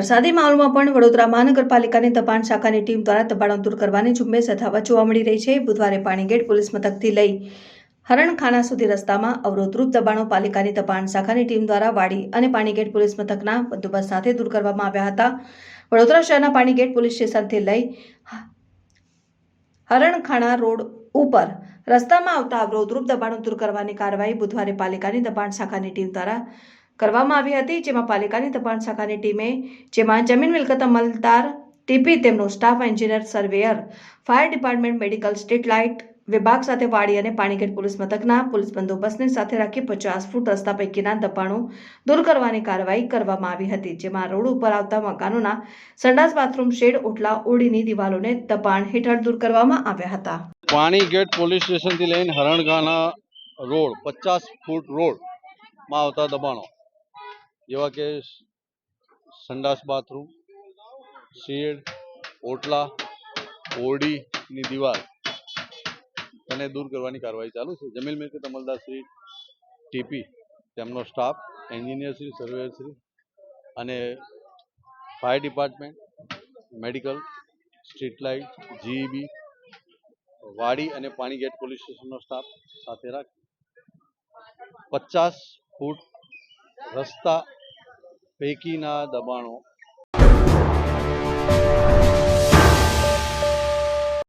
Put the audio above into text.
વરસાદી માહોલમાં પણ વડોદરા મહાનગરપાલિકાની દબાણ શાખાની ટીમ દ્વારા દબાણો દૂર કરવાની ઝુંબેશ યથાવત જોવા મળી રહી છે। બુધવારે પાણીગેટ પોલીસ મથકથી લઈ હરણખાના સુધી રસ્તામાં અવરોધરૂપ દબાણો પાલિકાની દબાણ શાખાની ટીમ દ્વારા વાડી અને પાણીગેટ પોલીસ મથકના બંદોબસ્ત સાથે દૂર કરવામાં આવ્યા હતા। વડોદરા શહેરના પાણીગેટ પોલીસ સ્ટેશનથી લઈ હરણખાના રોડ ઉપર રસ્તામાં આવતા અવરોધરૂપ દબાણો દૂર કરવાની કાર્યવાહી બુધવારે પાલિકાની દબાણ શાખાની ટીમ દ્વારા કરવામાં આવી હતી, જેમાં પાલિકાની દબાણ શાખાની ટીમે જમીન મિલકત અમલદાર ટીપી, તેમનો staff, engineer, surveyor, fire department, medical, street light વિભાગ સાથે વાડી અને પાણીગેટ પોલીસ મથકના પોલીસ બંદોબસ્તને સાથે રાખી 50 ફૂટ રસ્તા પૈકીના દબાણો દૂર કરવાની કાર્યવાહી કરવામાં આવી હતી, જેમાં રોડ ઉપર આવતા મકાનોના સંડાસ, બાથરૂમ, શેડ, ઓટલા, ઓરડીની દિવાલોને દબાણ હેઠળ દૂર કરવામાં આવ્યા હતા। પાણીગેટ પોલીસ સ્ટેશનથી લઈને હરણખાના રોડ 50 ફૂટ રોડમાં આવતા દબાણો જેવા કે સંડાસ, બાથરૂમ, શેડ, ઓટલા, ઓરડીની દિવાલ તેને દૂર કરવાની કાર્યવાહી ચાલુ છે। જમીન મિલકત અમલદાર શ્રી ટીપી, તેમનો staff, engineer Shri, surveyor Shri અને fire department, medical, street light, GEB, Wadi અને પાણીગેટ પોલીસ સ્ટેશનનો સ્ટાફ સાથે રાખી 50 ફૂટ રસ્તા પૈકીના દબાણો